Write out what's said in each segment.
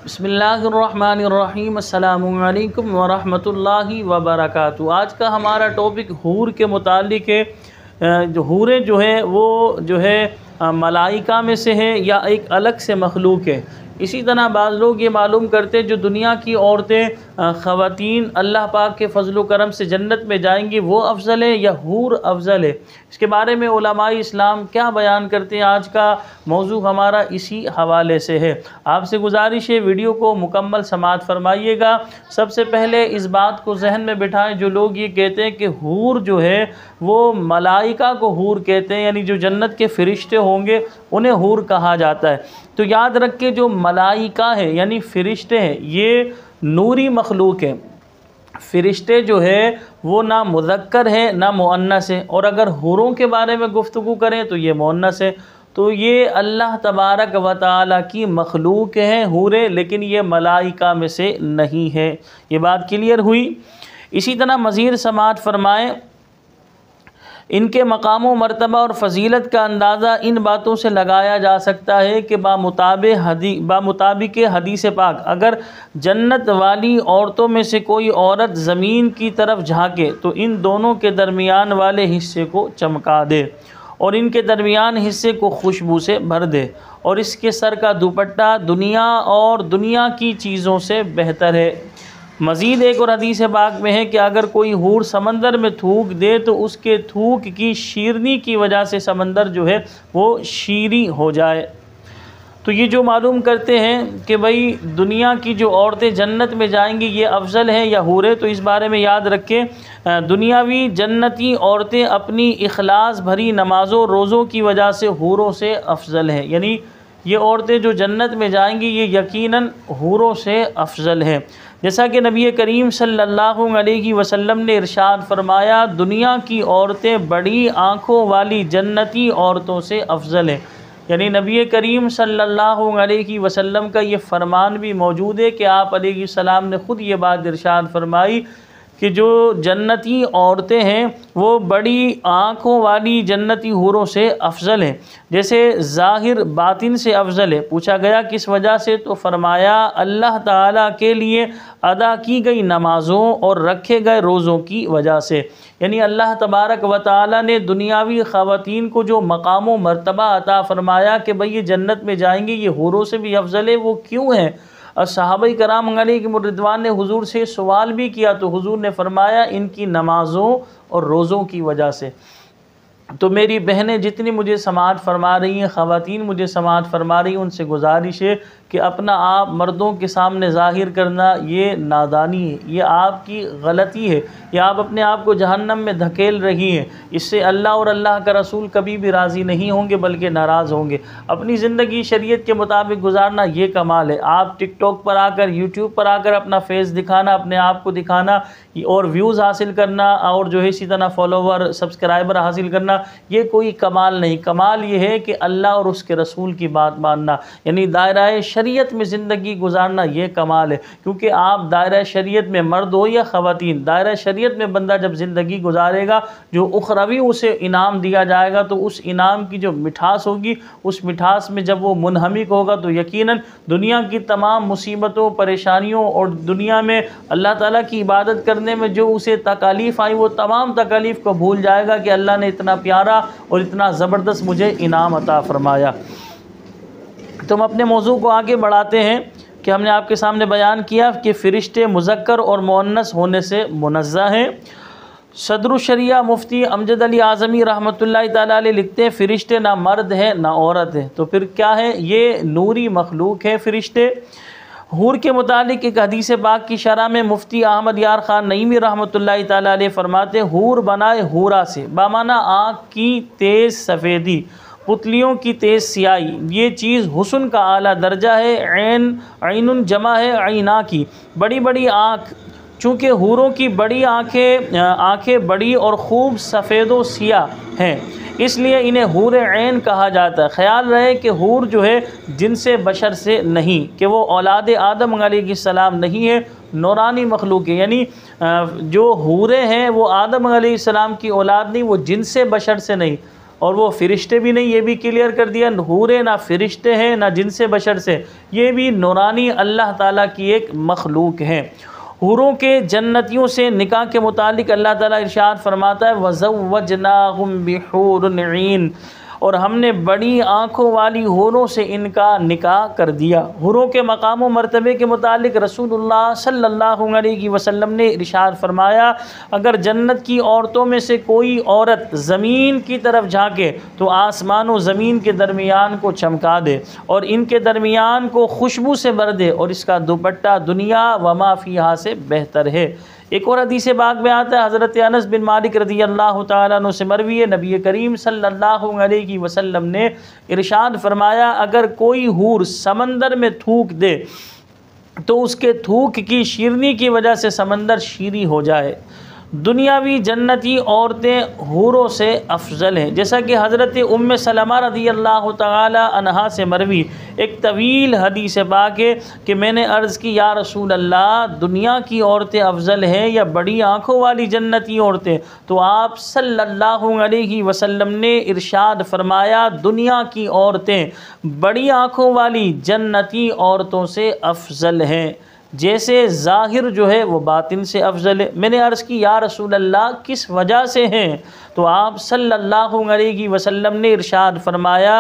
बिस्मिल्लाहिर्रहमानिर्रहीम अस्सलामुअलैकुम वरहमतुल्लाहि वबरकातुहू। आज का हमारा टॉपिक हूर के मुतालिक है। जो हूरें जो है वो जो है मलाइका में से है या एक अलग से मखलूक है। इसी तरह बाज़ लोग ये मालूम करते हैं जो दुनिया की औरतें ख़वातीन अल्लाह पाक के फ़ज़ल व करम से जन्नत में जाएंगी वो अफ़ज़ल है या हूर अफ़ज़ल है। इसके बारे में उलमाए इस्लाम क्या बयान करते हैं, आज का मौजू हमारा इसी हवाले से है। आपसे गुजारिश है वीडियो को मुकम्मल समाअत फरमाइएगा। सबसे पहले इस बात को जहन में बिठाएं, जो लोग ये कहते हैं कि हूर जो है वो मलाइका को हूर कहते हैं, यानी जो जन्नत के फ़रिश्ते होंगे उन्हें हूर कहा जाता है। तो याद रख के जो मलाइका है यानी फ़रिश्ते हैं ये नूरी मखलूक हैं। फ़रिश्ते जो है वो ना मुज़क्कर है ना मुअन्नस है, और अगर हूरों के बारे में गुफ्तगू करें तो ये मुअन्नस है। तो ये अल्लाह तबारक व तआला की मखलूक हैं हूरें, लेकिन ये मलाइका में से नहीं है। ये बात क्लियर हुई। इसी तरह मज़ीद समाअत फ़रमाएँ, इनके मकाम व मर्तबा और फ़जीलत का अंदाज़ा इन बातों से लगाया जा सकता है कि बामुताबिक हदीस पाक अगर जन्नत वाली औरतों में से कोई औरत ज़मीन की तरफ झांके तो इन दोनों के दरमियान वाले हिस्से को चमका दे और इनके दरमियान हिस्से को खुशबू से भर दे, और इसके सर का दुपट्टा दुनिया और दुनिया की चीज़ों से बेहतर है। मज़ीद एक और हदीस पाक में है कि अगर कोई हूर समंदर में थूक दे तो उसके थूक की शीरनी की वजह से समंदर जो है वो शीरी हो जाए। तो ये जो मालूम करते हैं कि भाई दुनिया की जो औरतें जन्नत में जाएंगी ये अफजल हैं या हूरें, तो इस बारे में याद रखें दुनियावी जन्नती औरतें अपनी इखलास भरी नमाज़ों रोज़ों की वजह से हूरों से अफजल हैं। यानी ये औरतें जो जन्नत में जाएंगी ये यकीनन हूरों से अफजल हैं। जैसा कि नबी करीम सल्लल्लाहु अलैहि वसल्लम ने इरशाद फरमाया, दुनिया की औरतें बड़ी आँखों वाली जन्नती औरतों से अफजल हैं। यानी नबी करीम सल्लल्लाहु अलैहि वसल्लम का ये फरमान भी मौजूद है कि आप अलैहिस्सलाम ने ख़ुद ये बात इरशाद फरमाई कि जो जन्नती औरतें हैं वो बड़ी आँखों वाली जन्नती हूरों से अफजल हैं। जैसे ज़ाहिर बातिन से अफजल है। पूछा गया किस वजह से, तो फरमाया अल्लाह ताला के लिए अदा की गई नमाज़ों और रखे गए रोज़ों की वजह से। यानी अल्लाह तबारक व तआला ने दुनियावी ख़वातीन को जो मकाम व मर्तबा अता फ़रमाया कि भाई ये जन्नत में जाएंगे ये हूरों से भी अफजल है, वो क्यों है? और सहाबाए कराम अलैहिम रिदवान ने हुजूर से सवाल भी किया तो हुजूर ने फरमाया इनकी नमाज़ों और रोज़ों की वजह से। तो मेरी बहनें जितनी मुझे समाअत फरमा रही हैं, ख़वातीन मुझे समाअत फरमा रही हैं, उनसे गुजारिश है कि अपना आप मर्दों के सामने ज़ाहिर करना ये नादानी है, ये आपकी गलती है, ये आप अपने आप को जहन्नम में धकेल रही हैं। इससे अल्लाह और अल्लाह का रसूल कभी भी राज़ी नहीं होंगे बल्कि नाराज़ होंगे। अपनी ज़िंदगी शरीयत के मुताबिक गुजारना ये कमाल है। आप टिकटॉक पर आकर यूट्यूब पर आकर अपना फेस दिखाना, अपने आप को दिखाना और व्यूज़ हासिल करना और जो है इसी तरह फॉलोवर सब्सक्राइबर हासिल करना, ये कोई कमाल नहीं। कमाल ये है कि अल्लाह और उसके रसूल की बात मानना, यानी दायरा शरीयत में ज़िंदगी गुजारना, ये कमाल है। क्योंकि आप दायरा शरीयत में मर्द हो या ख़वातीन, दायरा शरीयत में बंदा जब ज़िंदगी गुजारेगा जो उखरवी उसे इनाम दिया जाएगा तो उस इनाम की जो मिठास होगी उस मिठास में जब वो मुनहमिक होगा तो यकीनन दुनिया की तमाम मुसीबतों परेशानियों और दुनिया में अल्लाह ताला की इबादत करने में जो उसे तकालीफ़ आई वो तमाम तकालीफ़ को भूल जाएगा कि अल्लाह ने इतना प्यारा और इतना ज़बरदस्त मुझे इनाम अता फ़रमाया। तो हम अपने मौजू को आगे बढ़ाते हैं कि हमने आपके सामने बयान किया कि फ़रिश्ते मुज़क्कर और मुअन्नस होने से मुनज़्ज़ह हैं। सदरुल शरिया मुफ्ती अमजद अली आज़मी रहमतुल्लाहि ताला अलैह लिखते हैं फ़रिश्ते ना मर्द है ना औरत है, तो फिर क्या है? ये नूरी मखलूक है फ़रिश्ते। हूर के मुतालिक एक हदीस पाक की शरह में मुफ्ती अहमद यार ख़ान नईमी रहमतुल्लाहि ताला अलैह फरमाते, हूर बनाए हूरा से बामाना आँख की तेज़ सफ़ेदी, पुतलियों की तेज़ सियाही, ये चीज़ हुस्न का आला दर्जा है। ऐनुन जमा है ऐना की, बड़ी बड़ी आँख। चूँकि हूरों की बड़ी आँखें बड़ी और खूब सफ़ेद व सियाह हैं, इसलिए इन्हें हूर ऐन कहा जाता है। ख्याल रहे कि हूर जो है जिनसे बशर से नहीं, कि वो औलाद आदम अलैहिस्सलाम नहीं है, नूरानी मखलूक है। यानी जो हूरें हैं वो आदम अलैहिस्सलाम की औलाद नहीं, वो जिनसे बशर से नहीं, और वो फ़रिश्ते भी नहीं, ये भी क्लियर कर दिया, हूरें ना फ़रिश्ते हैं ना जिनसे बशर से, ये भी नूरानी अल्लाह ताला की एक मखलूक है। हूरों के जन्नतियों से निकाह के मुतालिक अल्लाह ताला इरशाद फरमाता है वज़व्वजनाहुम बिहूरिन ईन, और हमने बड़ी आँखों वाली हूरों से इनका निकाह कर दिया। हूरों के मकाम व मर्तबे के मुतालिक रसूलुल्लाह सल्लल्लाहु अलैहि वसल्लम ने इरशाद फरमाया, अगर जन्नत की औरतों में से कोई औरत ज़मीन की तरफ झाँके तो आसमान व ज़मीन के दरमियान को चमका दे और इनके दरमियान को खुशबू से भर दे और इसका दुपट्टा दुनिया व मा फ़ीहा से बेहतर है। एक और हदीस बाग में आता है, हज़रत अनस बिन मालिक रज़ी अल्लाह तआला अन्हु से मरवी है, नबी करीम सल्लल्लाहु अलैहि वसल्लम ने इरशाद फरमाया, अगर कोई हूर समंदर में थूक दे तो उसके थूक की शीरनी की वजह से समंदर शीरी हो जाए। दुनियावी जन्नती औरतें हूरों से अफजल हैं, जैसा कि हज़रत उम्मे सलमा रज़ी अल्लाह तआला अन्हा से मरवी एक तवील हदीस पाक है कि मैंने अर्ज़ की, या रसूल अल्लाह, दुनिया की औरतें अफजल हैं या बड़ी आँखों वाली जन्नती औरतें? तो आप सल्लल्लाहु अलैहि वसल्लम ने इरशाद फरमाया, दुनिया की औरतें बड़ी आँखों वाली जन्नती औरतों से अफजल हैं, जैसे ज़ाहिर जो है वो बातिन से अफजल है। मैंने अर्ज़ की, या रसूल अल्लाह, किस वजह से हैं? तो आप सल्लल्लाहु अलैहि वसल्लम ने इरशाद फरमाया,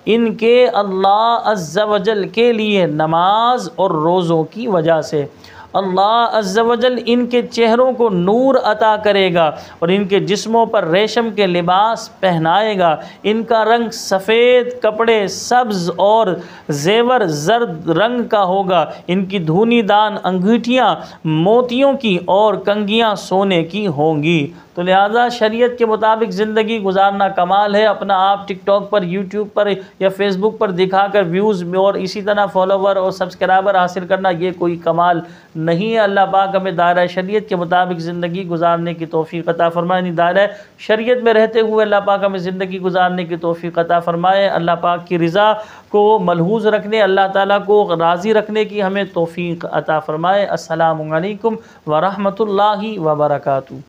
इनके अल्लाह अज़्ज़ा वजल के लिए नमाज और रोज़ों की वजह से। अल्लाह अज़्ज़ा वजल इनके चेहरों को नूर अता करेगा और इनके जिस्मों पर रेशम के लिबास पहनाएगा। इनका रंग सफ़ेद कपड़े सब्ज़ और ज़ेवर ज़र्द रंग का होगा। इनकी धूनीदान अंगूठियाँ मोतियों की और कंगियाँ सोने की होंगी। तो लिहाजा शरीयत के मुताबिक ज़िंदगी गुजारना कमाल है। अपना आप टिकटॉक पर, यूट्यूब पर या फेसबुक पर दिखाकर व्यूज़ और इसी तरह फॉलोवर और सब्सक्राइबर हासिल करना, ये कोई कमाल नहीं है। अल्लाह पाक हमें दायरा शरीयत के मुताबिक ज़िंदगी गुजारने की तौफ़ीक़ अता फ़रमाए। दायरा शरीयत में रहते हुए अल्लाह पाक हमें ज़िंदगी गुजारने की तौफ़ीक़ अता फ़रमाए। अल्लाह पाक की रज़ा को मलहूज़ रखने, अल्लाह ताला को राज़ी रखने की हमें तौफ़ीक़ अता फ़रमाए। अस्सलामु अलैकुम व रहमतुल्लाहि व बरकातुहू।